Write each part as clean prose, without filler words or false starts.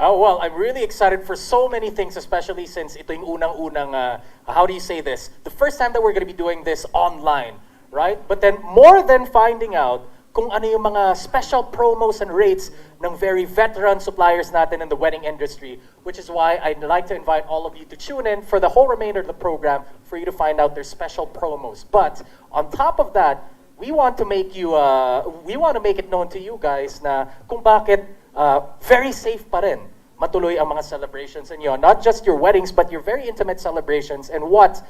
Oh, well, I'm really excited for so many things, especially since ito yung unang-unang, how do you say this? The first time that we're going to be doing this online, right? But then, more than finding out kung ano yung mga special promos and rates ng very veteran suppliers natin in the wedding industry, which is why I'd like to invite all of you to tune in for the whole remainder of the program for you to find out their special promos. But on top of that, we want to make it known to you guys na kung bakit very safe pa rin matuloy ang mga celebrations inyo. Not just your weddings, but your very intimate celebrations, and what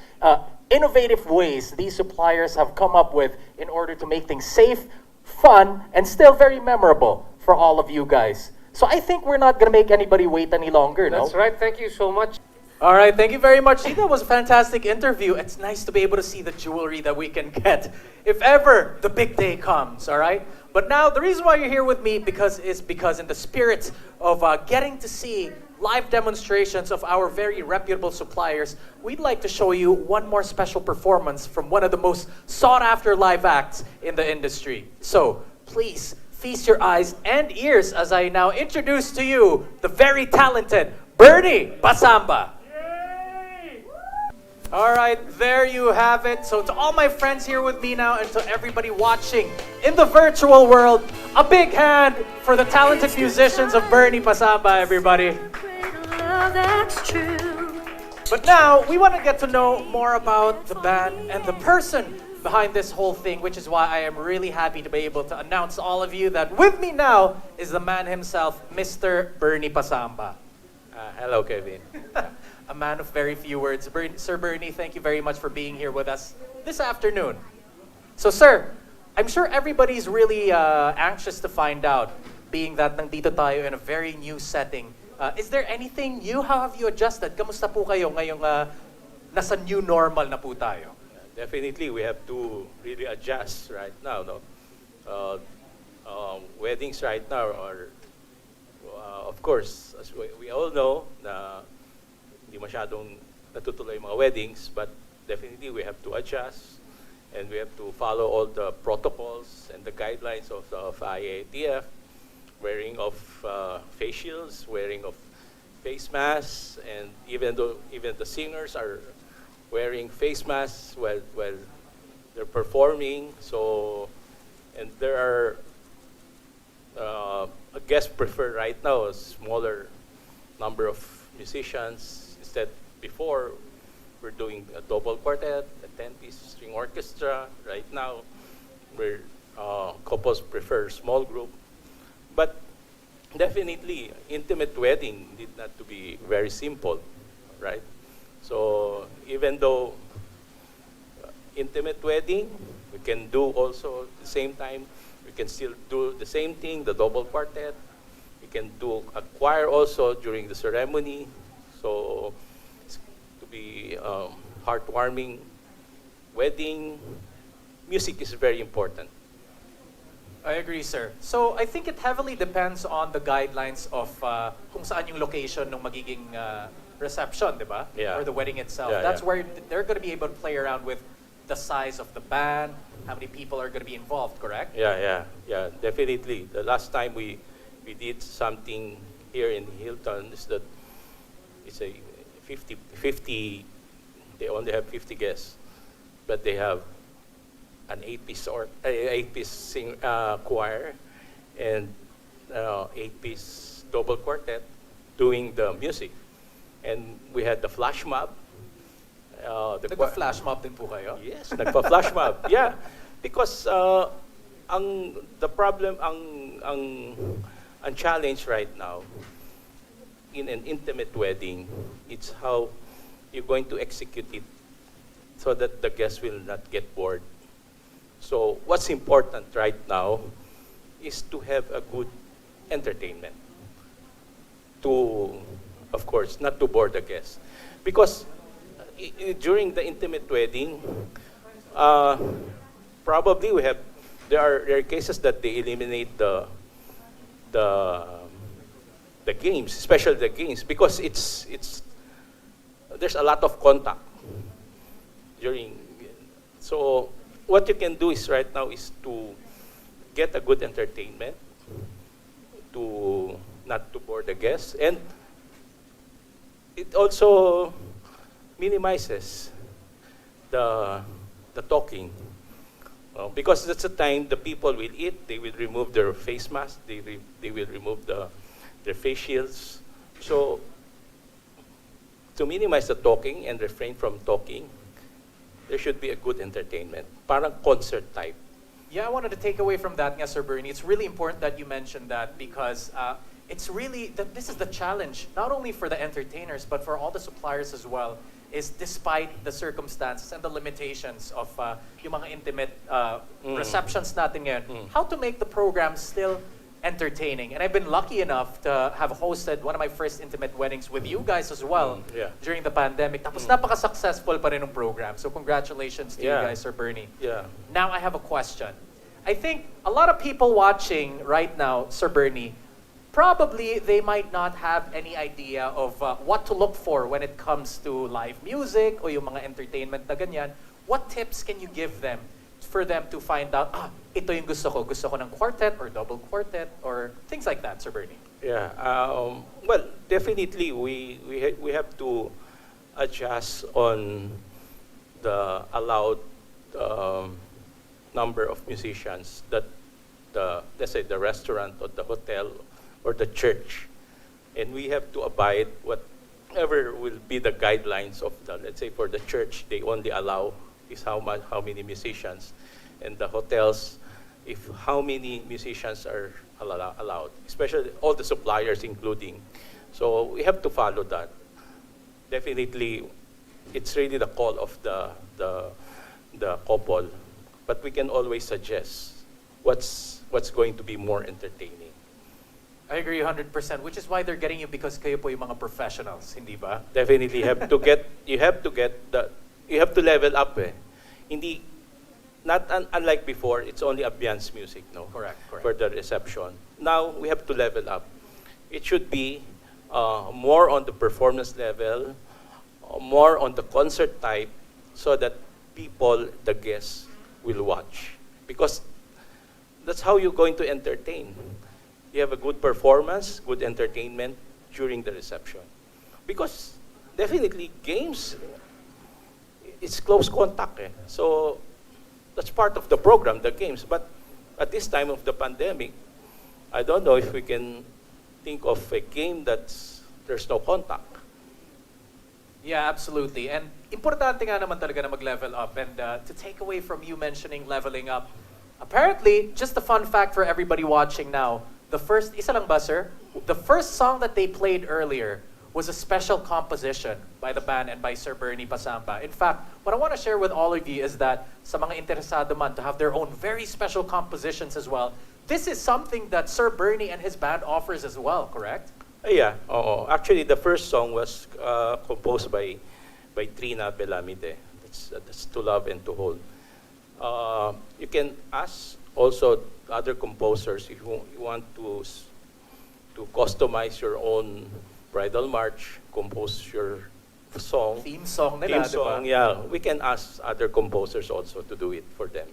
innovative ways these suppliers have come up with in order to make things safe, fun, and still very memorable for all of you guys. So I think we're not gonna make anybody wait any longer, no? That's right. Thank you so much. All right, thank you very much. That was a fantastic interview. It's nice to be able to see the jewelry that we can get if ever the big day comes, all right? But now, the reason why you're here with me is because in the spirit of getting to see live demonstrations of our very reputable suppliers, we'd like to show you one more special performance from one of the most sought-after live acts in the industry. So, please, feast your eyes and ears as I now introduce to you the very talented Bernie Bassamba. All right, there you have it. So to all my friends here with me now and to everybody watching in the virtual world, a big hand for the talented musicians of Bernie Bassamba, everybody. But now, we want to get to know more about the band and the person behind this whole thing, which is why I am really happy to be able to announce to all of you that with me now is the man himself, Mr. Bernie Bassamba. Hello, Kevin. A man of very few words. Sir Bernie, thank you very much for being here with us this afternoon. So, sir, I'm sure everybody's really anxious to find out, being that nandito tayo in a very new setting. Is there anything new? How have you adjusted? Kamusta po kayo ngayong nasa new normal na po tayo? Definitely, we have to really adjust right now. No, weddings right now are, of course, as we all know, na hindi masyadong natutuloy yung mga weddings, but definitely we have to adjust and we have to follow all the protocols and the guidelines of IATF, wearing of face shields, wearing of face masks, and even the singers are wearing face masks while they're performing. So, and there are a guest preferred right now a smaller number of musicians. Instead, before we're doing a double quartet, a 10-piece string orchestra. Right now, we're couples prefer small group. But definitely, intimate wedding need not to be very simple, right? So even though intimate wedding, we can do also at the same time, we can still do the same thing, the double quartet. We can do a choir also during the ceremony. So it's to be heartwarming wedding. Music is very important. I agree, sir. So I think it heavily depends on the guidelines of kung saan yung location ng magiging reception, di ba? Yeah. Or the wedding itself. Yeah, That's yeah. where they're going to be able to play around with the size of the band, how many people are going to be involved, correct? Yeah, definitely. The last time we did something here in Hilton is that it's a 50, they only have 50 guests, but they have an 8-piece choir and 8-piece double quartet doing the music. And we had the flash mob. Nagpa-flash mob din po kayo? Yes, nagpa-flash mob. Yeah, because the problem, ang challenge right now in an intimate wedding, it's how you're going to execute it so that the guests will not get bored. So what's important right now is to have a good entertainment. To, of course, not to bore the guests. Because during the intimate wedding, probably there are cases that they eliminate the games, especially the games, because there's a lot of contact during. So what you can do is right now is to get a good entertainment, to not to bore the guests, and it also minimizes the talking. Because that's the time the people will eat, they will remove their face mask, they will remove their face shields. So, to minimize the talking and refrain from talking, there should be a good entertainment. Parang concert type. Yeah, I wanted to take away from that, Sir Bernie. It's really important that you mentioned that because it's really, this is the challenge, not only for the entertainers, but for all the suppliers as well, is despite the circumstances and the limitations of yung mga intimate receptions natin ngayon, how to make the program still entertaining. And I've been lucky enough to have hosted one of my first intimate weddings with you guys as well during the pandemic. Tapos napaka-successful pa rin ng program. So congratulations to you guys, Sir Bernie. Yeah. Now I have a question. I think a lot of people watching right now, Sir Bernie, probably they might not have any idea of what to look for when it comes to live music o yung mga entertainment na ganyan. What tips can you give them for them to find out, ito yung gusto ko. Gusto ko ng quartet or double quartet or things like that, Sir Bernie? Yeah. Well, definitely we have to adjust on the allowed number of musicians that let's say the restaurant or the hotel or the church, and we have to abide whatever will be the guidelines of the, let's say for the church, they only allow is how many musicians, and the hotels, if how many musicians are allowed, especially all the suppliers including. So we have to follow that. Definitely, it's really the call of the couple, but we can always suggest what's going to be more entertaining. I agree 100%, which is why they're getting you because kayo po yung mga professionals, hindi ba? Definitely you have to level up Hindi, not unlike before, it's only ambience music, no? Correct. For the reception. Now we have to level up. It should be more on the performance level, more on the concert type, so that people, the guests, will watch. Because that's how you're going to entertain. You have a good performance, good entertainment during the reception. Because definitely games, it's close contact. So that's part of the program, the games. But at this time of the pandemic, I don't know if we can think of a game there's no contact. Yeah, absolutely. And importante nga naman talaga na mag-level up. And to take away from you mentioning leveling up, apparently, just a fun fact for everybody watching now, isa lang ba, sir? The first song that they played earlier was a special composition by the band and by Sir Bernie Bassamba. In fact, what I want to share with all of you is that sa mga interesado man to have their own very special compositions as well, this is something that Sir Bernie and his band offers as well, correct? Yeah. Actually, the first song was composed by Trina Belamide. That's To Love and To Hold. You can ask also other composers if you want to customize your own bridal march, compose your song. Theme song nila, Theme song, diba? yeah. We can ask other composers also to do it for them.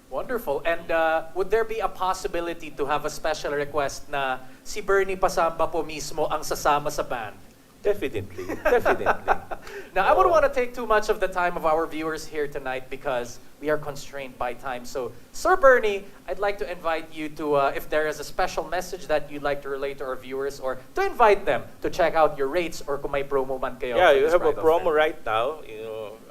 Wonderful. And would there be a possibility to have a special request na si Bernie Bassamba po mismo ang sasama sa band? Definitely. Now, I wouldn't want to take too much of the time of our viewers here tonight because we are constrained by time. So, Sir Bernie, I'd like to invite you to, if there is a special message that you'd like to relate to our viewers or to invite them to check out your rates or kung may promo man kayo. Yeah, for you this have a bridal promo fair. right now,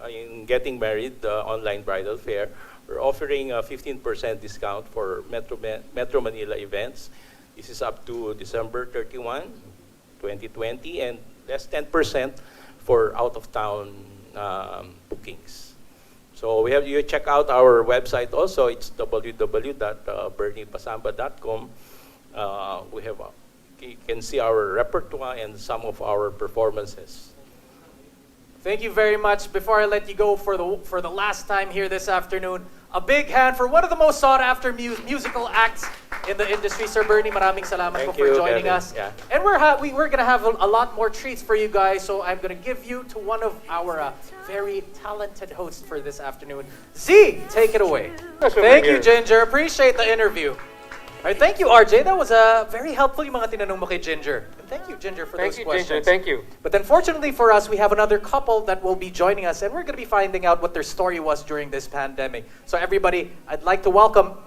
in Getting Married, the online bridal fair. We're offering a 15% discount for Metro Manila events. This is up to December 31, 2020, and less 10% for out-of-town bookings. So you check out our website also. It's www.berniepasamba.com. You can see our repertoire and some of our performances. Thank you very much. Before I let you go for the last time here this afternoon, a big hand for one of the most sought-after musical acts in the industry. Sir Bernie, maraming salamat po for joining Kevin. us. Yeah. And we're going to have a lot more treats for you guys, so I'm going to give you to one of our very talented hosts for this afternoon. Z, take it away. Pleasure Thank being you, here. Ginger. Appreciate the interview. All right, thank you, RJ. That was very helpful yung mga tinanong mo kay Ginger. And thank you, Ginger, for those questions. Ginger. Thank you. But unfortunately for us, we have another couple that will be joining us, and we're going to be finding out what their story was during this pandemic. So everybody, I'd like to welcome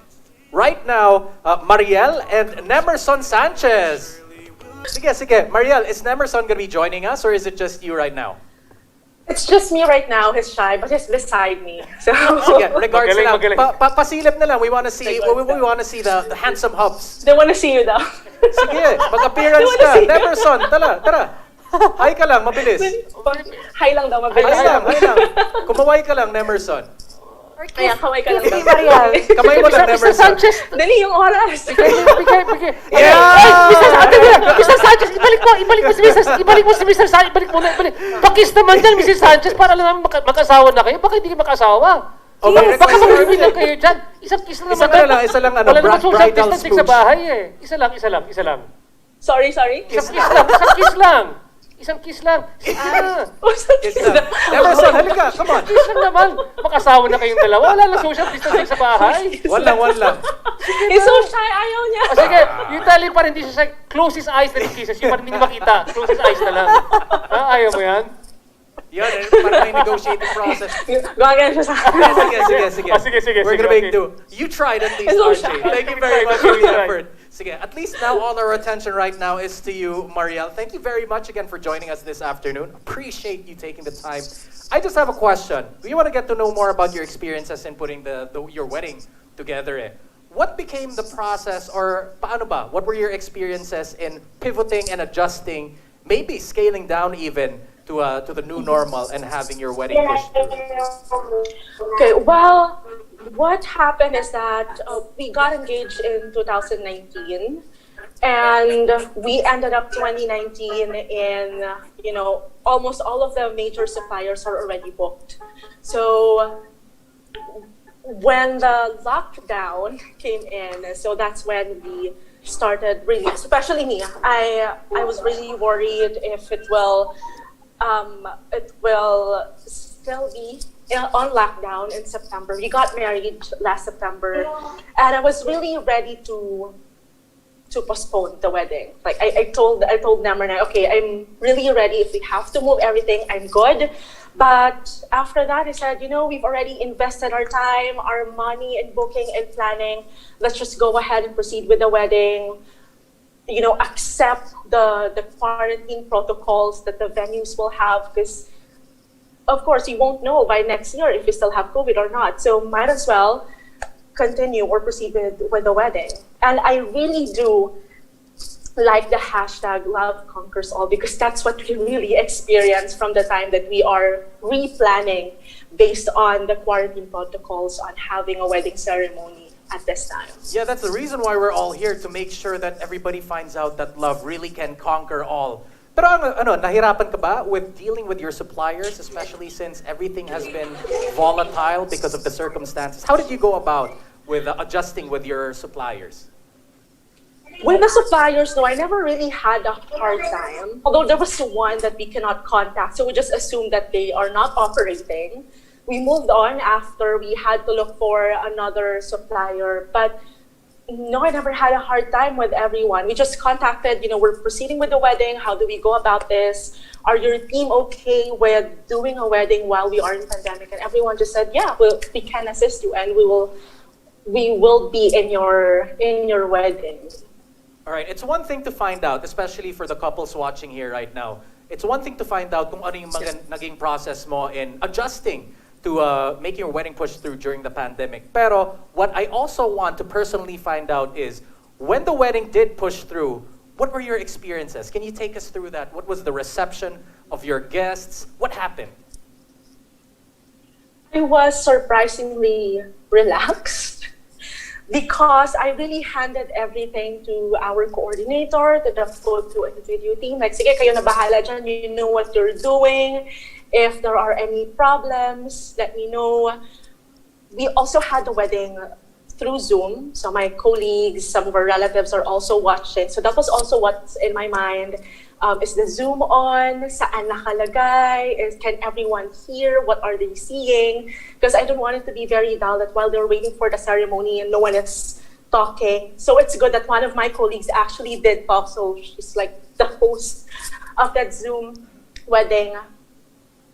right now Mariel and Nemerson Sanchez. Sige. Mariel, is Nemerson going to be joining us, or is it just you right now? It's just me right now. He's shy, but he's beside me. So Sige, regards Magaling, lang. magaling. Pasilip na lang. We want to see. We want to see the handsome hubs. they want to see you though. Sige, mag-appearance They wanna ka. see you. Nemerson, tara. Hi ka lang, mabilis. Hi lang daw, mabilis. Hi lang. Kumaway ka lang, Nemerson. Kaya kaway ka lang daw. Mariel. Kamay mo lang, Mr. Nemerson. Sanchez. Dali yung oras. Bigay. Yeah! Mr. Sanchez, ibalik mo si Mr. Sanchez, ibalik. Pakis naman dyan, Mrs. Sanchez, para lang mag-asawa na kayo. Baka hindi kayo mag-asawa? Okay, Baka magbibilang kayo dyan. Isang kiss na naman. Isa lang, Wala naman social bridal distancing sa smooch. bahay eh. Isa lang. Sorry. Isang kiss lang. Nemerson, halika, come on. Kiss lang naman. Mag-asawa na kayong dalawa. Wala lang social distancing sa bahay. One lang. He's so shy, ayaw niya. O sige, yung tali pa rin, hindi siya shy. Close his eyes na rin kisses. Yung parang hindi makita. Close his eyes na lang. Ayaw mo yan? Yan, parang may negotiating process. Gagawin siya sa Sige. Sige. We're gonna make do. You tried at least, It's so RJ. shy. Thank you very much for your effort. Sige, at least now all our attention right now is to you, Mariel. Thank you very much again for joining us this afternoon. Appreciate you taking the time. I just have a question. We want to get to know more about your experiences in putting your wedding together. What became the process, or paano ba? What were your experiences in pivoting and adjusting, maybe scaling down even to the new normal and having your wedding pushed through? Okay, well, what happened is that we got engaged in 2019, and we ended up 2019 in, almost all of the major suppliers are already booked. So when the lockdown came in, so that's when we started really, especially me, I was really worried if it will still be on lockdown in September. We got married last September, and I was really ready to postpone the wedding. Like I told Namarna, okay, I'm really ready. If we have to move everything, I'm good. But after that, I said, we've already invested our time, our money in booking and planning. Let's just go ahead and proceed with the wedding. Accept the quarantine protocols that the venues will have, because of course you won't know by next year if we still have COVID or not. So might as well continue or proceed with the wedding. And I really do like the hashtag love conquers all, because that's what we really experience from the time that we are replanning based on the quarantine protocols on having a wedding ceremony at this time. Yeah, that's the reason why we're all here, to make sure that everybody finds out that love really can conquer all. Pero nahirapan ka ba with dealing with your suppliers, especially since everything has been volatile because of the circumstances? How did you go about with adjusting with your suppliers? With the suppliers, though, I never really had a hard time. Although there was one that we cannot contact, so we just assumed that they are not operating. We moved on after we had to look for another supplier. But no, I never had a hard time with everyone. We just contacted, we're proceeding with the wedding. How do we go about this? Are your team okay with doing a wedding while we are in pandemic? And everyone just said, yeah, we can assist you, and we will be in your wedding. All right, it's one thing to find out, especially for the couples watching here right now. It's one thing to find out kung ano yung naging process mo in adjusting to making your wedding push through during the pandemic. Pero what I also want to personally find out is, when the wedding did push through, what were your experiences? Can you take us through that? What was the reception of your guests? What happened? I was surprisingly relaxed because I really handed everything to our coordinator, to the photo and video team. Like, sige, kayo na bahala dyan. You know what you're doing. If there are any problems, let me know. We also had the wedding through Zoom. So my colleagues, some of our relatives are also watching. So that was also what's in my mind. Is the Zoom on? Saan nakalagay? Can everyone hear? What are they seeing? Because I don't want it to be very dull that while they're waiting for the ceremony and no one is talking. So it's good that one of my colleagues actually did talk. So she's like the host of that Zoom wedding.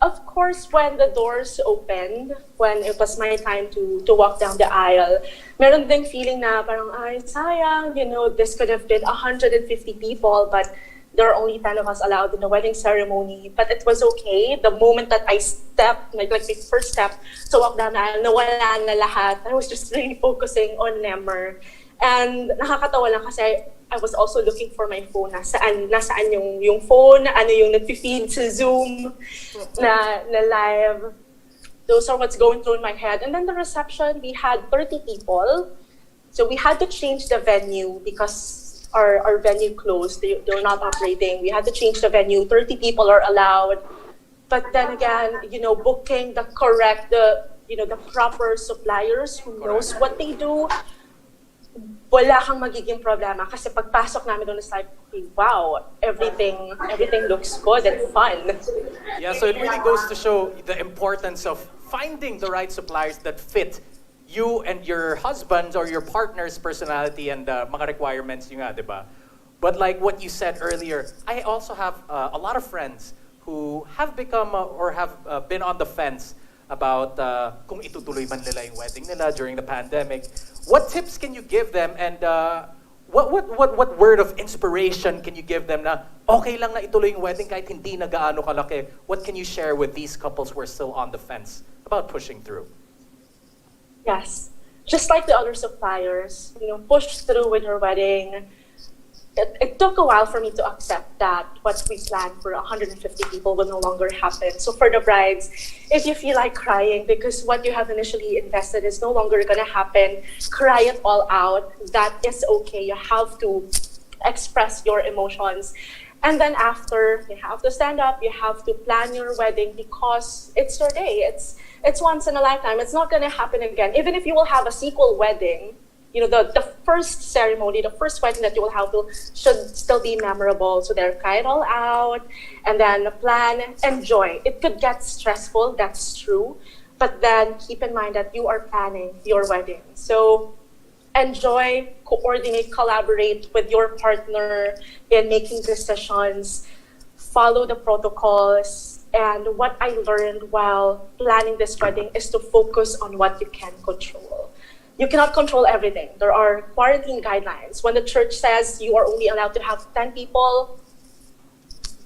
Of course, when the doors opened, when it was my time to walk down the aisle, meron ding feeling na parang, ay, sayang, this could have been 150 people, but there are only 10 of us allowed in the wedding ceremony. But it was okay. The moment that I stepped, like my first step to walk down the aisle, nawala na lahat. I was just really focusing on Nemer. And nakakatawa lang kasi I was also looking for my phone. Nasaan yung phone, ano yung nag-feed sa Zoom na live. Those are what's going through in my head. And then the reception, we had 30 people. So we had to change the venue because our venue closed. They're not operating. We had to change the venue. 30 people are allowed. But then again, booking the correct, the proper suppliers who knows what they do, wala kang magiging problema. Kasi pagpasok namin doon, it's like, wow, everything looks good and fun. Yeah, so it really goes to show the importance of finding the right suppliers that fit you and your husband's or your partner's personality and mga requirements nyo nga, di ba? But like what you said earlier, I also have a lot of friends who have become or have been on the fence about kung itutuloy man nila yung wedding nila during the pandemic. What tips can you give them, and what word of inspiration can you give them na okay lang na ituloy yung wedding kahit hindi na gaano kalaki? What can you share with these couples who are still on the fence about pushing through? Yes, just like the other suppliers, push through with your wedding. It took a while for me to accept that what we planned for 150 people will no longer happen. So for the brides, if you feel like crying because what you have initially invested is no longer going to happen, cry it all out. That is okay. You have to express your emotions. And then after, you have to stand up, you have to plan your wedding because it's your day. It's once in a lifetime. It's not going to happen again. Even if you will have a sequel wedding, the first ceremony, the first wedding that you will have should still be memorable. So they're cry it all out and then plan, enjoy. It could get stressful, that's true. But then keep in mind that you are planning your wedding. So enjoy, coordinate, collaborate with your partner in making decisions, follow the protocols. And what I learned while planning this wedding is to focus on what you can control. You cannot control everything. There are quarantine guidelines. When the church says you are only allowed to have 10 people,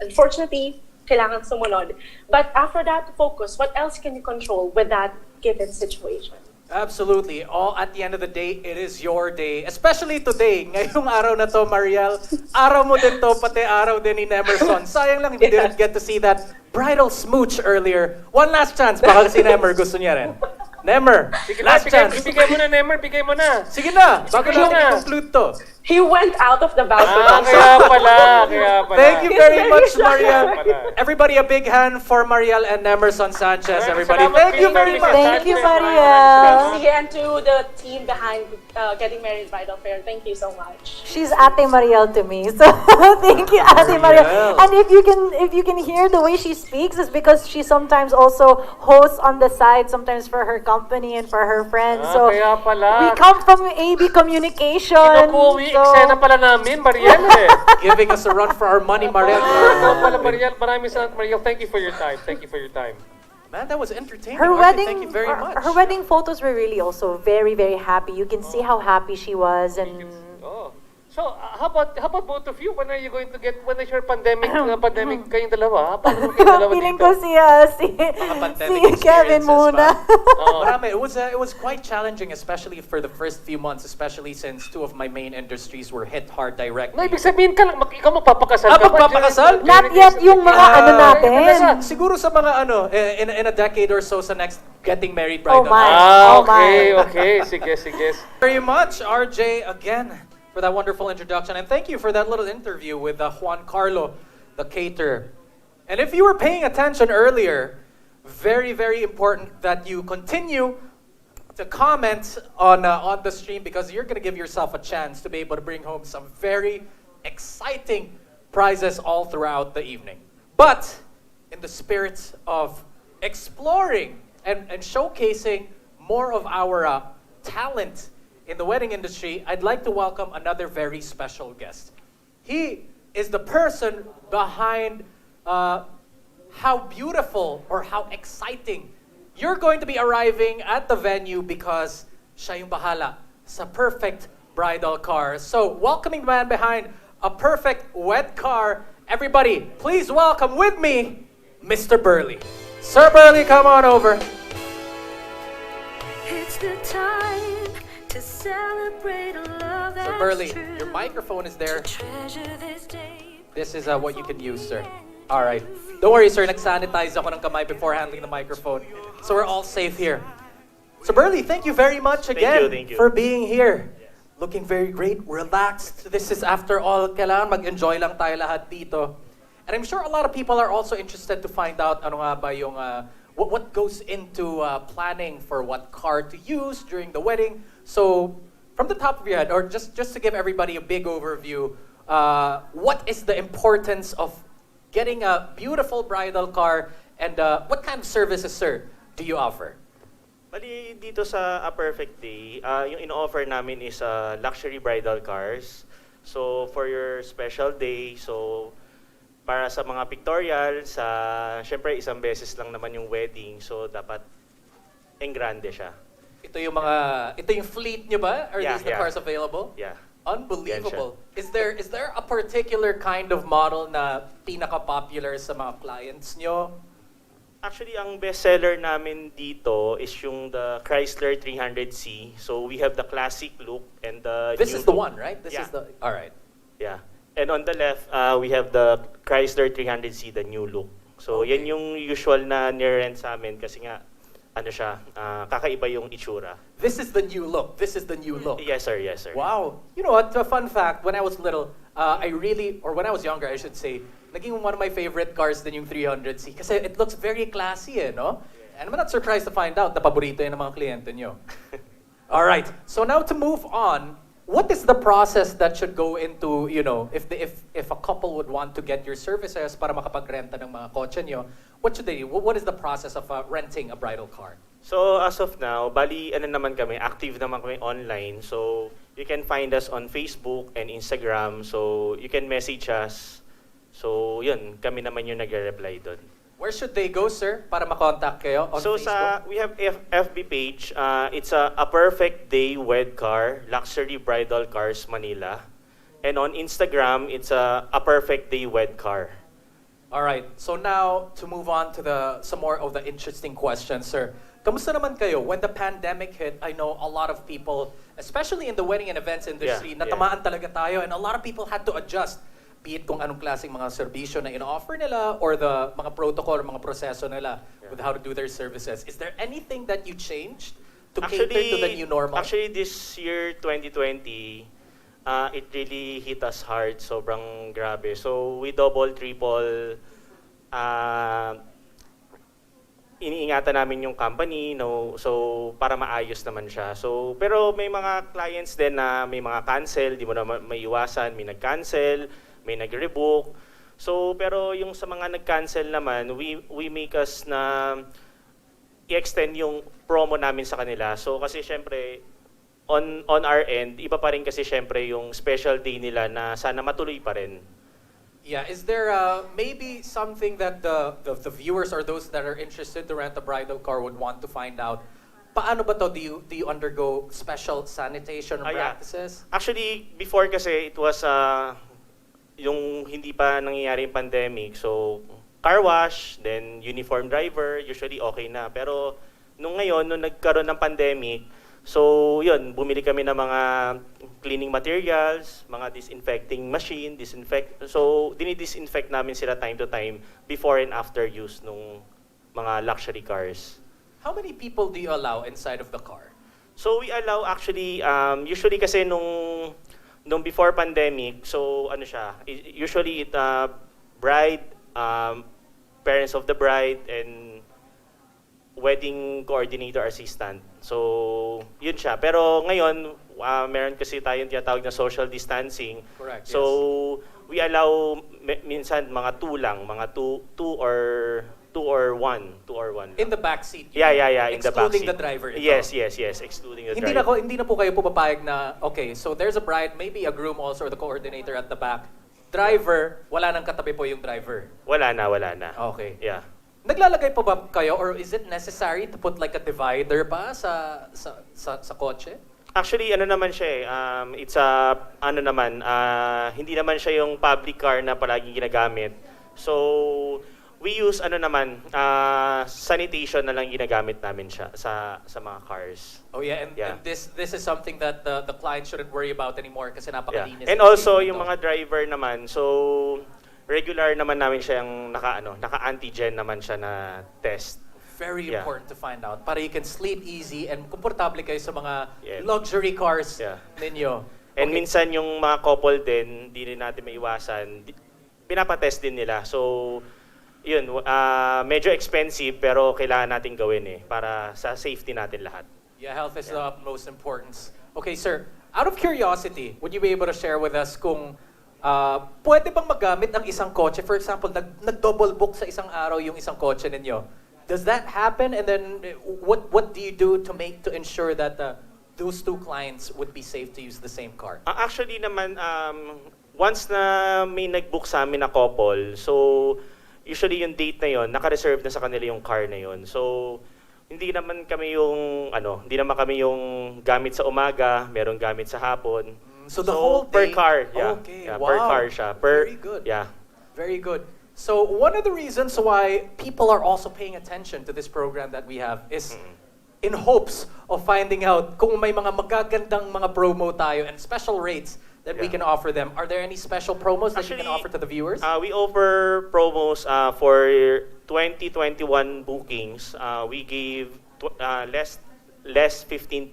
unfortunately, kailangan sumunod. But after that, focus. What else can you control with that given situation? Absolutely. All at the end of the day, it is your day. Especially today. Ngayong araw na to, Mariel. Araw mo din to, pati araw din ni Nemerson. Sayang lang, we didn't get to see that bridal smooch earlier. One last chance, baka si Nemer gusto niya rin. Nemer, last chance. Bigay mo na, Nemer, bigay mo na. Sige na, bago Sige natin na. i-conclude to. He went out of the balcony. Kaya pala. Thank you very much, Kaya Mariel. pala. Everybody, a big hand for Mariel and Nemerson Sanchez. Everybody, Salamat, thank you very Mr. much. Thank you, Sanchez. Mariel. And to the team behind Getting Married Bridal Fair, thank you so much. She's Ate Mariel to me, so thank you, Ate Mariel. Mariel. And if you can hear the way she speaks, it's because she sometimes also hosts on the side, sometimes for her company and for her friends. So Kaya pala. we come from AB Communication. Kinukuwi, eksena pala namin, Mariel eh. Giving us a run for our money, Mariel. Ikaw pala, Mariel. Maraming salamat, Mariel. Thank you for your time. Thank you for your time. Man, that was entertaining. Her Archie, wedding, thank you very much. her wedding photos were really also very, very happy. You can see how happy she was, and Oh. So, how about both of you? When are you going to get, when is your pandemic kayong dalawa? Paano kayong dalawa feeling dito? ko si pandemic Kevin experiences muna. Marami, it was quite challenging, especially for the first few months, especially since two of my main industries were hit hard No, directly. ibig sabihin ka lang, ikaw magpapakasal ka ba? Magpapakasal? Not yet yung mga ano natin. Siguro sa mga in a decade or so sa next Getting Married Oh Bridal my. Fair. Oh my. Okay. Sige. Very much, RJ, again, for that wonderful introduction. And thank you for that little interview with Juan Carlo, the caterer. And if you were paying attention earlier, very, very important that you continue to comment on the stream because you're going to give yourself a chance to be able to bring home some very exciting prizes all throughout the evening. But in the spirit of exploring and showcasing more of our talent in the wedding industry, I'd like to welcome another very special guest. He is the person behind how beautiful or how exciting you're going to be arriving at the venue because siya yung bahala sa perfect bridal car. So, welcoming the man behind a perfect wed car. Everybody, please welcome with me, Mr. Burley. Sir Burley, come on over. It's the time to celebrate a love that's Sir Burley, true. your microphone is there. Treasure this day. This is what you can use, sir. All right. Don't worry, sir. Nag-sanitize ako ng kamay before handling the microphone. So we're all safe here. So Burley, thank you very much again thank you. for being here. Looking very great, relaxed. This is after all, kailangan mag-enjoy lang tayo lahat dito. And I'm sure a lot of people are also interested to find out ano nga ba yung, what goes into planning for what car to use during the wedding. So from the top of your head, or just to give everybody a big overview, what is the importance of getting a beautiful bridal car and what kind of services, sir, do you offer? Bali, dito sa A Perfect Day, yung in-offer namin is luxury bridal cars. So, for your special day, so para sa mga pictorial, syempre isang beses lang naman yung wedding, so dapat engrande siya. Ito yung fleet nyo ba? Are Yeah, these the yeah. cars available? Yeah. Unbelievable. Is there a particular kind of model na pinaka-popular sa mga clients nyo? Actually, ang bestseller namin dito is yung the Chrysler 300C. So, we have the classic look and the This new is the look. one, right? This Yeah. is the... All right. Yeah. And on the left, we have the Chrysler 300C, the new look. So, Okay. yan yung usual na nire-rent sa amin kasi nga, kakaiba yung itsura. This is the new look. This is the new look. Yes, sir. Yes, sir. Wow. You know what? A fun fact, when I was little, when I was younger, I should say, naging one of my favorite cars din yung 300C. Kasi it looks very classy, no? And I'm not surprised to find out na paborito yun ng mga kliyente nyo. All right. So now to move on, what is the process that should go into, if a couple would want to get your services para makapagrenta ng mga kotse nyo, what should they do? What is the process of renting a bridal car? So, as of now, bali, naman kami, active naman kami online. So, you can find us on Facebook and Instagram. So, you can message us. So, yun, kami naman yung nagre-reply doon. Where should they go, sir, para makontak kayo on So, Facebook? we have FB page. It's a Perfect Day Wed Car, Luxury Bridal Cars, Manila. And on Instagram, it's a Perfect Day Wed Car. All right. So now to move on to some more of the interesting questions, sir. Kamusta naman kayo? When the pandemic hit, I know a lot of people, especially in the wedding and events industry, Yeah, natamaan talaga tayo, and a lot of people had to adjust, be it kung anong klaseng mga serbisyo na in-offer nila or the mga protocol or mga proseso nila with how to do their services. Is there anything that you changed to cater to the new normal? Actually, this year, 2020, it really hit us hard. Sobrang grabe. So, we double, triple, iniingatan namin yung company, no? So, para maayos naman siya. So, pero may mga clients din na may mga cancel, di mo na maiiwasan, may nag-cancel, may nag-rebook. So, pero yung sa mga nag-cancel naman, we make us na i-extend yung promo namin sa kanila. So, kasi syempre, on our end, iba pa rin kasi syempre yung special day nila na sana matuloy pa rin. Yeah, is there maybe something that the viewers or those that are interested to rent a bridal car would want to find out? Paano ba to? Do you undergo special sanitation Yeah. practices? Actually, before kasi it was yung hindi pa nangyayari yung pandemic. So, car wash, then uniform driver, usually okay na. Pero nung nagkaroon ng pandemic, so yun, bumili kami ng mga cleaning materials, mga disinfecting machine, so dinidisinfect namin sila time to time before and after use nung mga luxury cars. How many people do you allow inside of the car? So we allow actually, usually kasi nung before pandemic, so ano siya, usually bride, parents of the bride, and wedding coordinator assistant. So, yun siya. Pero ngayon, meron kasi tayong tinatawag na social distancing. Correct, So, we allow minsan mga two lang, mga two or two or one lang. In the back seat. Yeah, in the back Excluding seat. the driver. Ito. Yes, excluding the Hindi driver. hindi na po kayo pumapayag na, okay, so there's a bride, maybe a groom also, or the coordinator at the back. Driver, wala nang katabi po yung driver. Wala na. Okay. Yeah. Naglalagay pa ba kayo, or is it necessary to put like a divider pa sa kotse? Actually, ano naman siya eh, it's a, hindi naman siya yung public car na palaging ginagamit. So, we use sanitation na lang ginagamit namin siya sa mga cars. Oh yeah, and this is something that the client shouldn't worry about anymore kasi napakalinis. And also, yung mga driver naman, so regular naman namin siya yung naka-antigen naman siya na test. Very important to find out para you can sleep easy and komportable kayo sa mga luxury cars ninyo. And minsan yung mga couple din, di rin natin maiwasan, pinapatest din nila. So, yun, medyo expensive pero kailangan natin gawin para sa safety natin lahat. Yeah, health is the utmost importance. Okay, sir, out of curiosity, would you be able to share with us kung pwede bang magamit ang isang kotse? For example, nag-double book sa isang araw yung isang kotse ninyo. Does that happen? And then what do you do to ensure that those two clients would be safe to use the same car? Actually naman, once na may nag-book sa amin na couple, so usually yung date na yon naka-reserve na sa kanila yung car na yon. So hindi naman kami yung gamit sa umaga, merong gamit sa hapon. So the whole day, per car, Okay, yeah, wow. per car siya. Very good. Yeah. Very good. So one of the reasons why people are also paying attention to this program that we have is in hopes of finding out kung may mga magagandang mga promo tayo and special rates that we can offer them. Are there any special promos that you can offer to the viewers? We offer promos for 2021 bookings. We give less 15%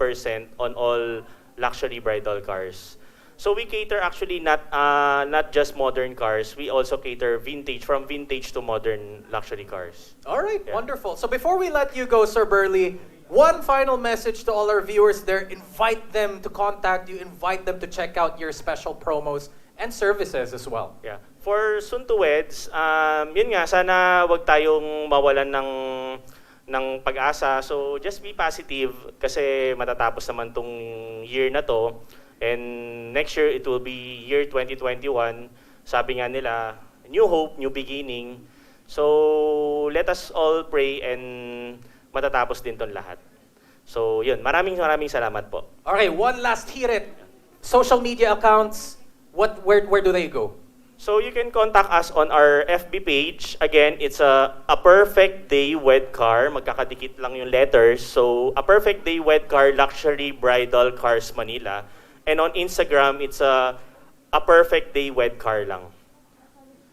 on all luxury bridal cars. So we cater actually not just modern cars. We also cater from vintage to modern luxury cars. All right, wonderful. So before we let you go, Sir Burley, one final message to all our viewers there. Invite them to contact you. Invite them to check out your special promos and services as well. Yeah. For soon to weds, yun nga, sana wag tayong mawalan ng pag-asa. So just be positive kasi matatapos naman tong year na to. And next year, it will be year 2021. Sabi nga nila, new hope, new beginning. So let us all pray and matatapos din tong lahat. So yun, maraming salamat po. Okay, one last hear it. Social media accounts, where do they go? So you can contact us on our FB page. Again, it's a perfect day wed car. Magkakadikit lang yung letters. So a perfect day wed car, luxury bridal cars Manila. And on Instagram, it's a perfect day wed car lang.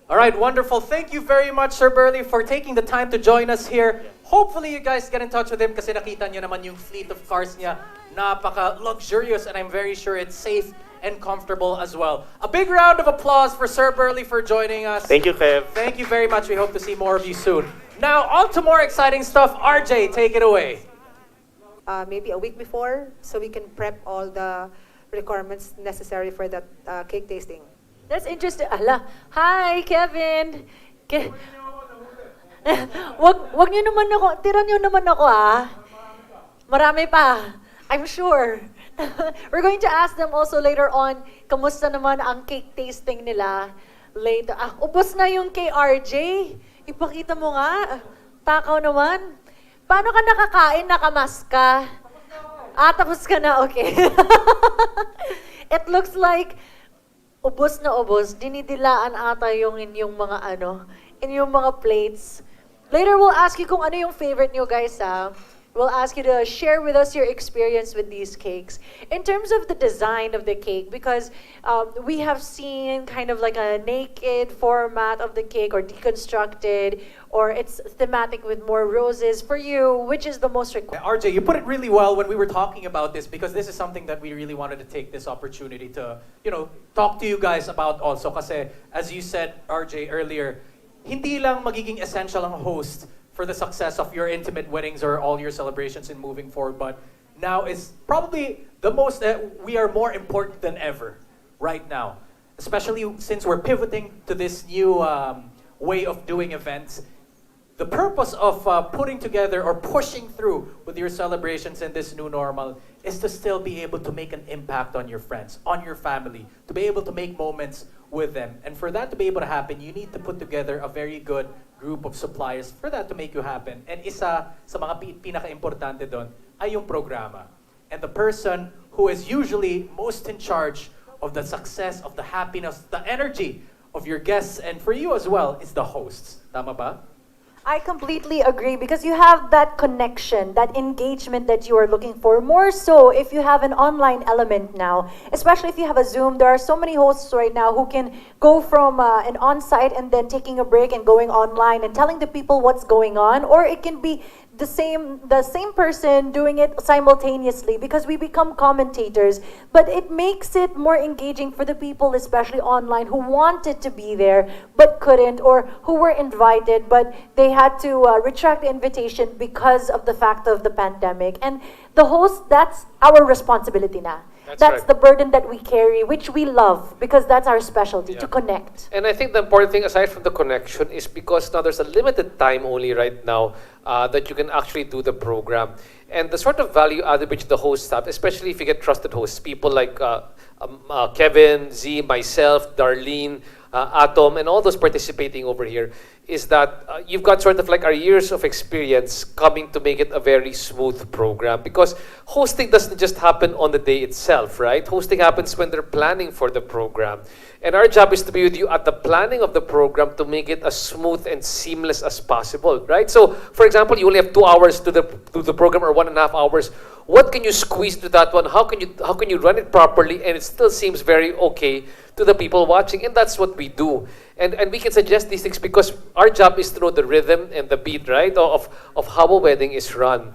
All right, wonderful. Thank you very much, Sir Burley, for taking the time to join us here. Hopefully, you guys get in touch with him kasi nakita niyo naman yung fleet of cars niya. Napaka-luxurious and I'm very sure it's safe and comfortable as well. A big round of applause for Sir Burley for joining us. Thank you, Kev. Thank you very much. We hope to see more of you soon. Now, on to more exciting stuff. RJ, take it away. Maybe a week before so we can prep all the requirements necessary for that cake tasting. That's interesting. Ala. Hi, Kevin. wag niyo naman ako, tira niyo naman ako Marami pa. I'm sure. We're going to ask them also later on, kamusta naman ang cake tasting nila later. Ubos na yung kay RJ. Ipakita mo nga. Takaw naman. Paano ka nakakain, nakamask ka? Tapos ka na, okay. It looks like ubos na ubos. Dinidilaan ata yung inyong mga inyong mga plates. Later, we'll ask you kung ano yung favorite nyo, guys, We'll ask you to share with us your experience with these cakes. In terms of the design of the cake, because we have seen kind of like a naked format of the cake or deconstructed, or it's thematic with more roses. For you, which is the most required? RJ, you put it really well when we were talking about this because this is something that we really wanted to take this opportunity to, talk to you guys about also. Kasi, as you said, RJ, earlier, hindi lang magiging essential ang host for the success of your intimate weddings or all your celebrations in moving forward, but now is probably the most, we are more important than ever right now, especially since we're pivoting to this new way of doing events. the purpose of putting together or pushing through with your celebrations in this new normal is to still be able to make an impact on your friends, on your family, to be able to make moments with them. And for that to be able to happen, you need to put together a very good group of suppliers for that to make you happen. And isa sa mga pinaka-importante doon ay yung programa. And the person who is usually most in charge of the success, of the happiness, the energy of your guests, and for you as well, is the hosts. Tama ba? I completely agree because you have that connection, that engagement that you are looking for. More so if you have an online element now, especially if you have a Zoom. There are so many hosts right now who can go from an on-site and then taking a break and going online and telling the people what's going on. Or it can be the same person doing it simultaneously because we become commentators. But it makes it more engaging for the people, especially online, who wanted to be there but couldn't, or who were invited but they had to retract the invitation because of the fact of the pandemic. And the host, that's our responsibility na. That's right. the burden that we carry, which we love because that's our specialty, to connect. And I think the important thing, aside from the connection, is because now there's a limited time only right now that you can actually do the program. And the sort of value added which the hosts have, especially if you get trusted hosts, people like Kevin, Z, myself, Darlene, Atom, and all those participating over here, is that you've got sort of like our years of experience coming to make it a very smooth program. Because hosting doesn't just happen on the day itself, right? Hosting happens when they're planning for the program. And our job is to be with you at the planning of the program to make it as smooth and seamless as possible, right? So, for example, you only have 2 hours to the program, or 1.5 hours. What can you squeeze to that one? How can you run it properly and it still seems very okay to the people watching? And that's what we do. And we can suggest these things because our job is to know the rhythm and the beat, right, of how a wedding is run.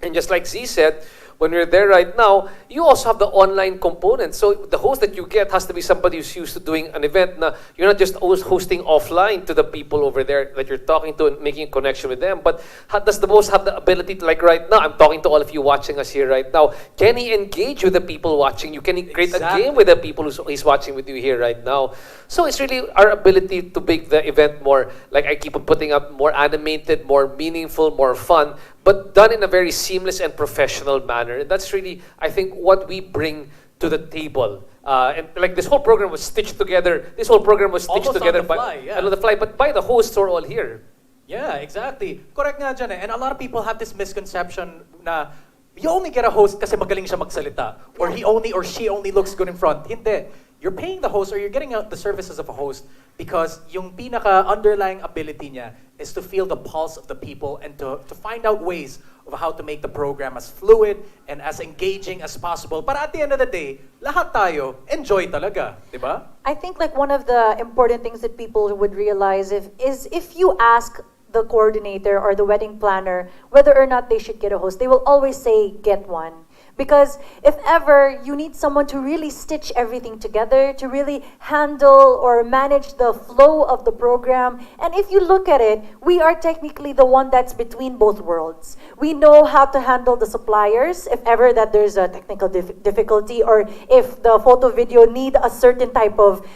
And just like Z said, when we're there right now, you also have the online component. So the host that you get has to be somebody who's used to doing an event. Now, you're not just hosting offline to the people over there that you're talking to and making a connection with them, but does the host have the ability to, like right now, I'm talking to all of you watching us here right now, can he engage with the people watching you? Can he create a game with the people he's watching with you here right now? So it's really our ability to make the event more, like I keep on putting up, more animated, more meaningful, more fun, but done in a very seamless and professional manner. And that's really, I think, what we bring to the table. And like this whole program was stitched together. This whole program was stitched Almost together on the fly, yeah. on the fly, but by the hosts who are all here. Yeah, exactly. Correct nga dyan eh. And a lot of people have this misconception na you only get a host kasi magaling siya magsalita. Or he only or she only looks good in front. Hindi. You're paying the host, or you're getting out the services of a host because yung pinaka-underlying ability niya is to feel the pulse of the people and to find out ways of how to make the program as fluid and as engaging as possible. But at the end of the day, lahat tayo enjoy talaga, di ba? I think like one of the important things that people would realize is if you ask the coordinator or the wedding planner whether or not they should get a host, they will always say get one. Because if ever you need someone to really stitch everything together, to really handle or manage the flow of the program, and if you look at it, we are technically the one that's between both worlds. We know how to handle the suppliers if ever that there's a technical difficulty, or if the photo video need a certain type of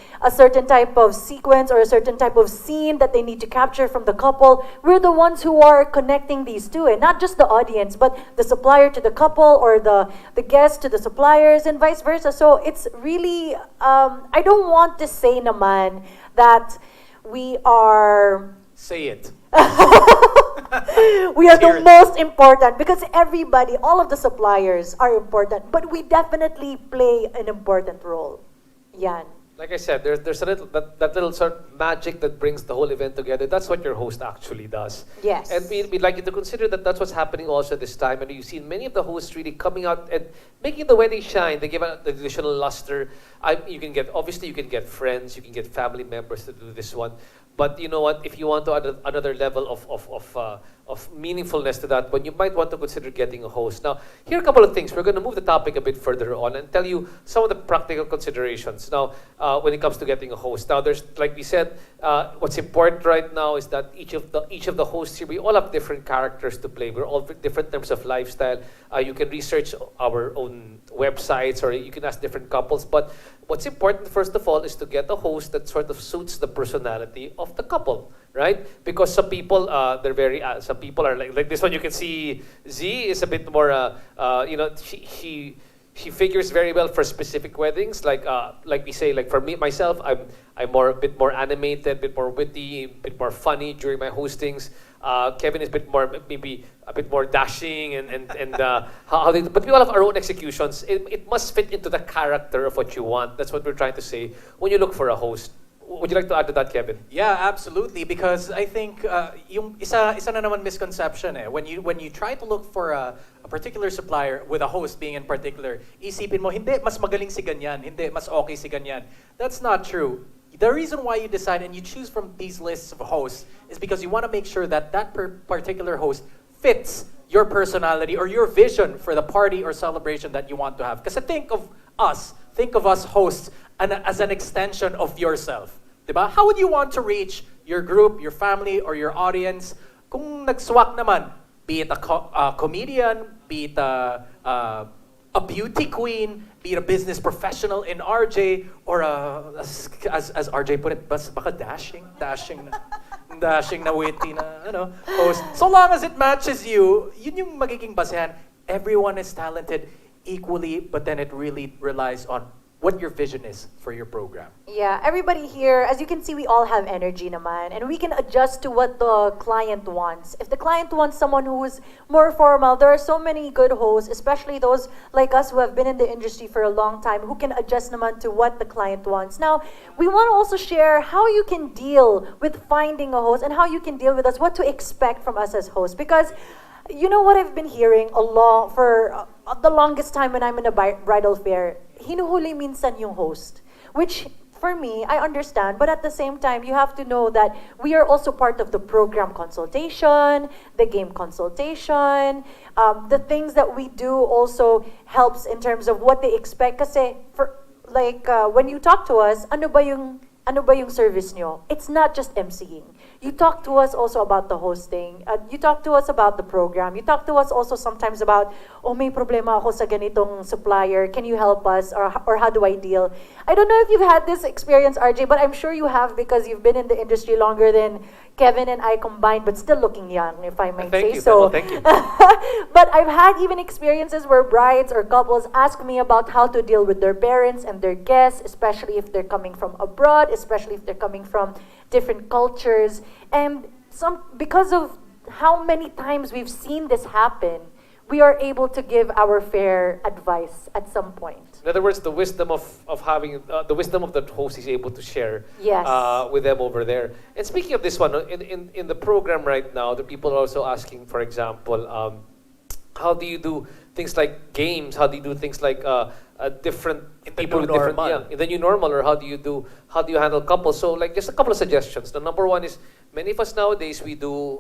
sequence or a certain type of scene that they need to capture from the couple. We're the ones who are connecting these two, and not just the audience, but the supplier to the couple, or the guest to the suppliers, and vice versa. So it's really, I don't want to say naman that we are... Say it. We are the most important, because everybody, all of the suppliers are important, but we definitely play an important role. Yan. Like I said, there's a little that little sort of magic that brings the whole event together. That's what your host actually does. Yes. And we'd like you to consider that that's what's happening also this time. And you've seen many of the hosts really coming out and making the wedding shine. They give it additional luster. You can get friends, you can get family members to do this one. But you know what? If you want to add another level of meaningfulness to that one, you might want to consider getting a host. Now, here are a couple of things. We're going to move the topic a bit further on and tell you some of the practical considerations. Now, when it comes to getting a host. Now, there's, like we said, what's important right now is that each of the hosts here, we all have different characters to play. We're all different in terms of lifestyle. You can research our own websites, or you can ask different couples. But what's important, first of all, is to get a host that sort of suits the personality of the couple. right? Because some people, they're very, some people are like this one. You can see Z is a bit more, you know, she figures very well for specific weddings. Like we say, like for me myself, I'm more a bit more animated, a bit more witty, a bit more funny during my hostings. Kevin is a bit more, maybe a bit more dashing and how they. But we all have our own executions. It must fit into the character of what you want. That's what we're trying to say when you look for a host. Would you like to add to that, Kevin? Yeah, absolutely. Because I think yung isa na naman misconception when you try to look for a particular supplier with a host being in particular, isipin mo hindi mas magaling si ganyan, hindi mas okay si ganyan. That's not true. The reason why you decide and you choose from these lists of hosts is because you want to make sure that particular host fits your personality or your vision for the party or celebration that you want to have. Because think of us hosts as an extension of yourself. Diba? How would you want to reach your group, your family, or your audience kung nagswak naman? Be it a comedian, be it a beauty queen, be it a business professional in RJ, or as RJ put it, baka dashing na witty na host. So long as it matches you, yun yung magiging basehan. Everyone is talented equally, but then it really relies on what your vision is for your program. Yeah, everybody here, as you can see, we all have energy naman, and we can adjust to what the client wants. If the client wants someone who is more formal, there are so many good hosts, especially those like us who have been in the industry for a long time, who can adjust naman to what the client wants. Now, we want to also share how you can deal with finding a host and how you can deal with us, what to expect from us as hosts. Because you know what I've been hearing for the longest time when I'm in a bridal fair, hinuhuli minsan yung host. Which, for me, I understand, but at the same time, you have to know that we are also part of the program consultation, the game consultation, the things that we do also helps in terms of what they expect. Kasi, when you talk to us, ano ba yung service nyo? It's not just MCing. You talk to us also about the hosting. You talk to us about the program. You talk to us also sometimes about, may problema ako sa ganitong supplier. Can you help us? Or how do I deal? I don't know if you've had this experience, RJ, but I'm sure you have because you've been in the industry longer than Kevin and I combined, but still looking young, if I might say so. Thank you. But I've had even experiences where brides or couples ask me about how to deal with their parents and their guests, especially if they're coming from abroad, especially if they're coming from different cultures. And because of how many times we've seen this happen, we are able to give our fair advice at some point. In other words, the wisdom of having the wisdom of the host is able to share Yes. with them over there. And speaking of this one, in the program right now, the people are also asking, for example, how do you do things like games? How do you do things like different people with different in the new normal, or how do you handle couples? So like just a couple of suggestions. The number one is many of us nowadays we do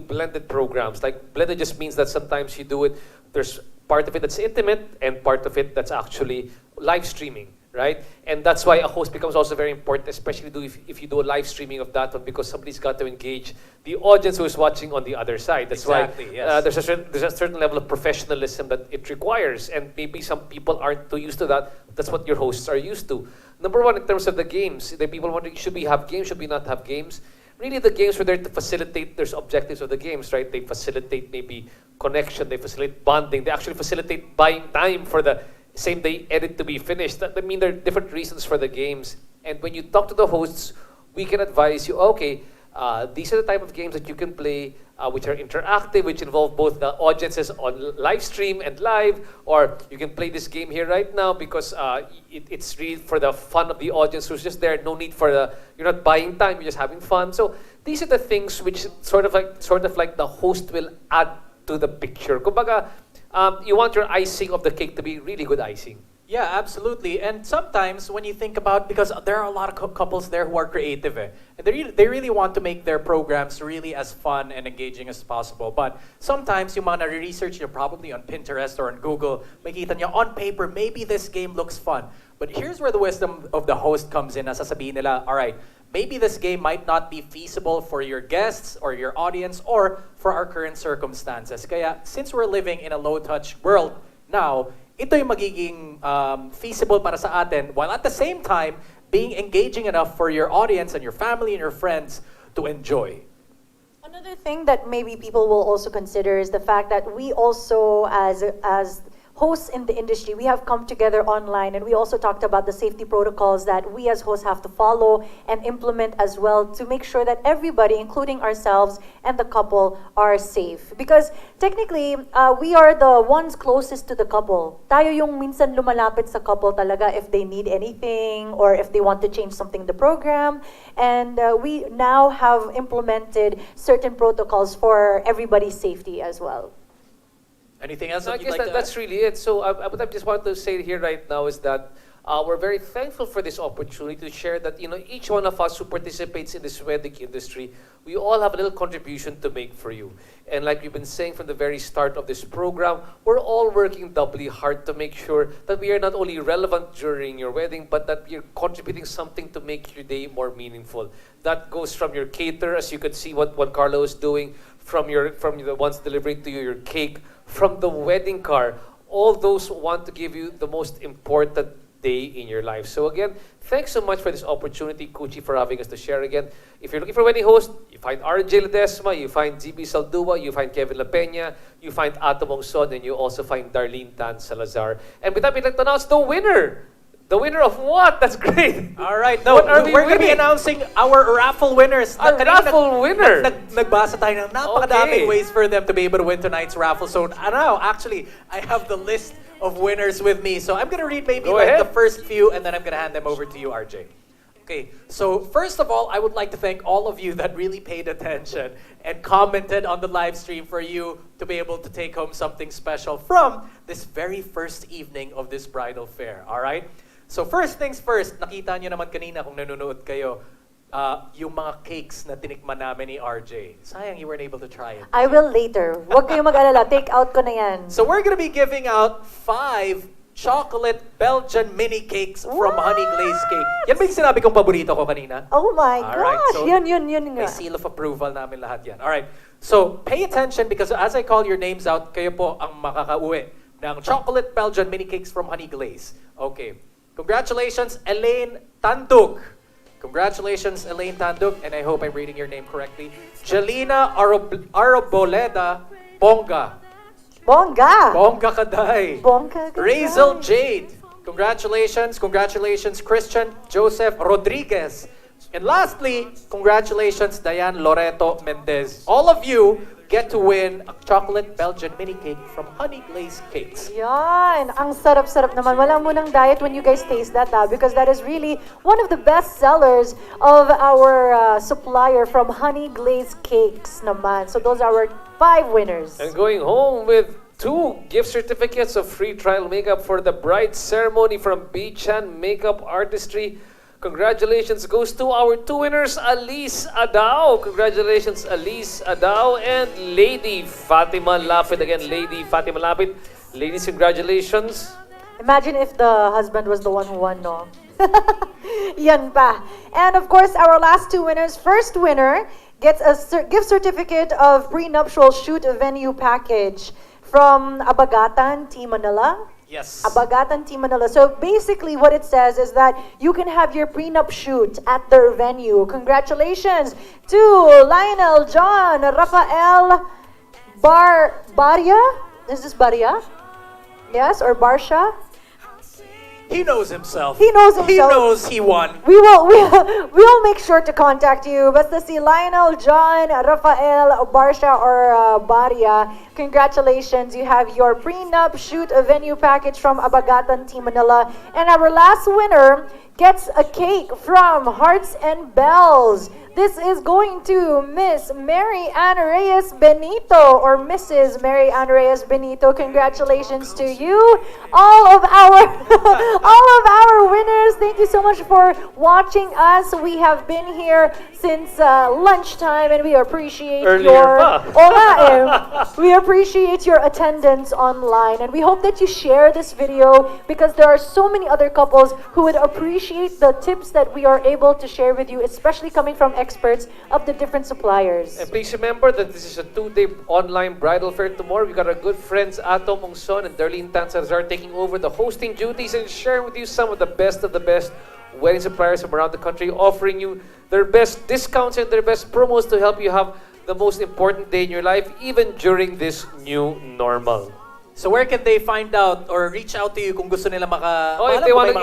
blended programs. Like blended just means that sometimes you do it. There's part of it that's intimate and part of it that's actually live streaming, right? And that's why a host becomes also very important, especially if you do a live streaming of that one, because somebody's got to engage the audience who is watching on the other side. That's Exactly, why yes. there's a certain level of professionalism that it requires, and maybe some people aren't too used to that. That's what your hosts are used to. Number one, in terms of the games, the people wondering, should we have games, should we not have games? Really, the games were there to facilitate, there's objectives of the games, right? They facilitate maybe connection, they facilitate bonding, they actually facilitate buying time for the same day edit to be finished. I mean, there are different reasons for the games. And when you talk to the hosts, we can advise you, okay, these are the type of games that you can play, which are interactive, which involve both the audiences on live stream and live, or you can play this game here right now because it's really for the fun of the audience who's just there. No need for you're not buying time, you're just having fun. So these are the things which sort of like the host will add to the picture. Kumbaga, you want your icing of the cake to be really good icing. Yeah, absolutely. And sometimes when you think about, because there are a lot of couples there who are creative, and they really want to make their programs really as fun and engaging as possible. But sometimes yung mga nare-research nyo probably on Pinterest or on Google, makita nyo on paper, maybe this game looks fun. But here's where the wisdom of the host comes in. Sasabihin nila, all right, maybe this game might not be feasible for your guests or your audience or for our current circumstances. Kaya since we're living in a low-touch world now, ito yung magiging feasible para sa atin, while at the same time being engaging enough for your audience and your family and your friends to enjoy. Another thing that maybe people will also consider is the fact that we also, as hosts in the industry, we have come together online, and we also talked about the safety protocols that we as hosts have to follow and implement as well to make sure that everybody, including ourselves and the couple, are safe. Because technically, we are the ones closest to the couple. Tayo yung minsan lumalapit sa couple talaga if they need anything or if they want to change something in the program. And we now have implemented certain protocols for everybody's safety as well. Anything else So I that you'd guess like to that's add? really it. So what I just want to say here right now is that we're very thankful for this opportunity to share that each one of us who participates in this wedding industry, we all have a little contribution to make for you. And like we've been saying from the very start of this program, we're all working doubly hard to make sure that we are not only relevant during your wedding, but that we are contributing something to make your day more meaningful. That goes from your caterer, as you could see what Carlo is doing, from the ones delivering to you your cake, from the wedding car. All those want to give you the most important day in your life. So again, thanks so much for this opportunity, Kuchi, for having us to share again. If you're looking for a wedding host, you find RJ Ledesma, you find Z Saldua, you find Kevin Lapena, you find Ato Mongson, and you also find Darlene Tan Salazar. And with that, we'd like to announce the winner. The winner of what? That's great. All right, no, What are we we're going to be winning? announcing our raffle winners. Our raffle winner. Nagbasa tayo ng napakadaming Okay. ways for them to be able to win tonight's raffle. So now, actually, I have the list of winners with me. So I'm going to read maybe Go like ahead. the first few, and then I'm going to hand them over to you, RJ. Okay, so first of all, I would like to thank all of you that really paid attention and commented on the live stream for you to be able to take home something special from this very first evening of this bridal fair, all right? So first things first, nakita nyo naman kanina kung nanonood kayo, yung mga cakes na tinikman namin ni RJ. Sayang you weren't able to try it. I will later. Huwag kayong mag-alala. Take out ko na yan. So we're gonna be giving out 5 chocolate Belgian mini cakes from Honey Glazed Cake. Yan ba yung sinabi kong paborito ko kanina? Oh my Alright, gosh! so Yun nga. May seal of approval namin lahat yan. Alright, so pay attention because as I call your names out, kayo po ang makakauwi ng chocolate Belgian mini cakes from Honey Glaze. Okay. Congratulations, Elaine Tanduk. Congratulations, Elaine Tanduk, and I hope I'm reading your name correctly. Jelena Araboleda Bonga. Bongga! Bonga Kaday. Bongga ka Razel dyan. Jade. Congratulations, Christian Joseph Rodriguez. And lastly, congratulations, Diane Loreto Mendez. All of you get to win a chocolate Belgian mini cake from Honey Glazed Cakes. Yan! Ang sarap-sarap naman. Wala munang diet when you guys taste that, because that is really one of the best sellers of our supplier from Honey Glazed Cakes naman. So those are our 5 winners. And going home with 2 gift certificates of free trial makeup for the bride ceremony from Bichan Makeup Artistry. Congratulations goes to our 2 winners, Alice Adao. Congratulations, Alice Adao and Lady Fatima Lapid. Again, Lady Fatima Lapid. Ladies, congratulations. Imagine if the husband was the one who won, no? Yan pa. And of course, our last 2 winners. First winner gets a gift certificate of prenuptial shoot venue package from Abagatan, Team Manila. Yes. Abagatan, Team Manila. So basically what it says is that you can have your prenup shoot at their venue. Congratulations to Lionel, John, Rafael, Baria? Is this Baria? Yes, or Barsha? He knows himself. He knows himself. He knows he won. We'll make sure to contact you. Basta si Lionel, John, Rafael, Barsha, or Baria, congratulations. You have your prenup shoot a venue package from Abagatan, Team Manila. And our last winner gets a cake from Hearts and Bells. This is going to Miss Mary Ann Reyes Benito, or Mrs. Mary Ann Reyes Benito. Congratulations to you. All of our winners, thank you so much for watching us. We have been here since lunchtime, and we appreciate we appreciate your attendance online, and we hope that you share this video because there are so many other couples who would appreciate the tips that we are able to share with you, especially coming from experts of the different suppliers. And please remember that this is a 2-day online bridal fair tomorrow. We got our good friends Ato Mongson and Darlene Tan Salazar taking over the hosting duties and sharing with you some of the best wedding suppliers from around the country, offering you their best discounts and their best promos to help you have the most important day in your life, even during this new normal. So where can they find out or reach out to you kung gusto nila maka... Oh, if they want to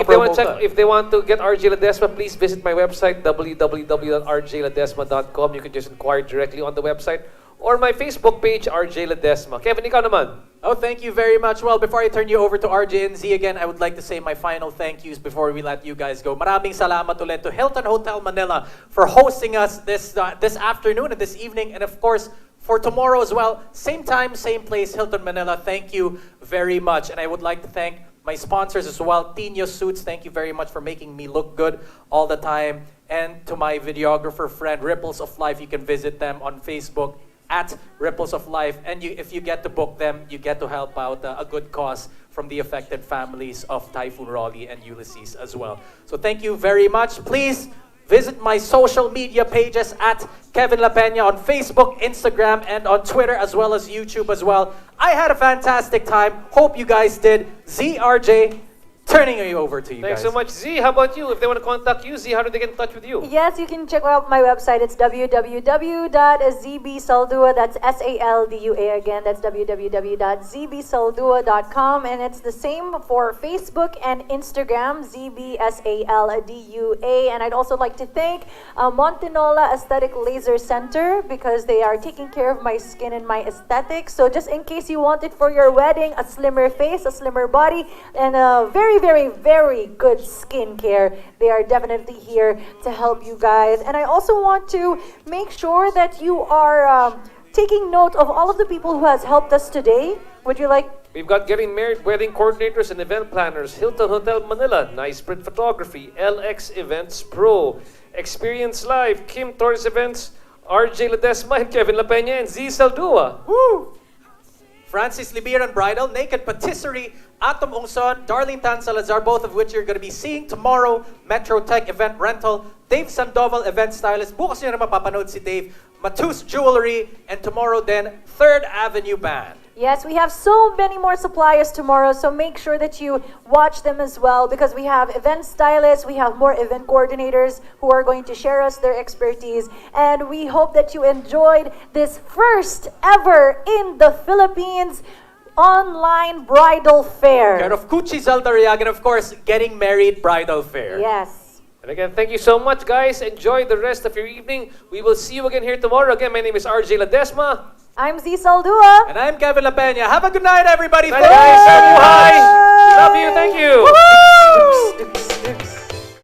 if they want to get RJ Ledesma, please visit my website www.rjledesma.com. You can just inquire directly on the website or my Facebook page, RJ Ledesma. Kevin, ikaw naman. Oh, thank you very much. Well, before I turn you over to RJ and Z again, I would like to say my final thank yous before we let you guys go. Maraming salamat ulit to Hilton Hotel Manila for hosting us this afternoon and this evening, and of course, for tomorrow as well. Same time, same place, Hilton Manila. Thank you very much. And I would like to thank my sponsors as well, Tino Suits. Thank you very much for making me look good all the time. And to my videographer friend, Ripples of Life, you can visit them on Facebook at Ripples of Life. And if you get to book them, you get to help out a good cause from the affected families of Typhoon Raleigh and Ulysses as well. So thank you very much. Please visit my social media pages at Kevin Lapena on Facebook, Instagram, and on Twitter, as well as YouTube as well. I had a fantastic time. Hope you guys did. ZRJ, turning you over to you Thanks guys. so much, Z. How about you? If they want to contact you, Z, how do they get in touch with you? Yes, you can check out my website. It's www.zbsaldua. That's Saldua again. That's www.zbsaldua.com. And it's the same for Facebook and Instagram, ZBSALDUA. And I'd also like to thank Montinola Aesthetic Laser Center because they are taking care of my skin and my aesthetics. So just in case you want it for your wedding, a slimmer face, a slimmer body, and a very, very good skincare, they are definitely here to help you guys. And I also want to make sure that you are taking note of all of the people who has helped us today. Would you like? We've got Getting Married wedding coordinators and event planners, Hilton Hotel Manila, Nice Print Photography, LX Events Pro, Experience Live, Kim Torres Events, RJ Ledesma, and Kevin Lapena, and Z Saldua. Woo! Francis Libiran Bridal, Naked Patisserie, Atom Ungson, Darlene Tan Salazar, both of which you're going to be seeing tomorrow. Metro Tech Event Rental, Dave Sandoval Event Stylist. Bukas nyo na mapapanood si Dave. Matus Jewelry, and tomorrow then, 3rd Avenue Band. Yes, we have so many more suppliers tomorrow, so make sure that you watch them as well because we have event stylists, we have more event coordinators who are going to share us their expertise, and we hope that you enjoyed this first ever in the Philippines online bridal fair. Care of Kuchi Zaldariag, and of course, Getting Married Bridal Fair. Yes. And again, thank you so much, guys. Enjoy the rest of your evening. We will see you again here tomorrow. Again, my name is RJ Ledesma. I'm Z Saldua. And I'm Kevin Lapena. Have a good night, everybody. Bye, guys. Bye. Love you. Thank you. Woo!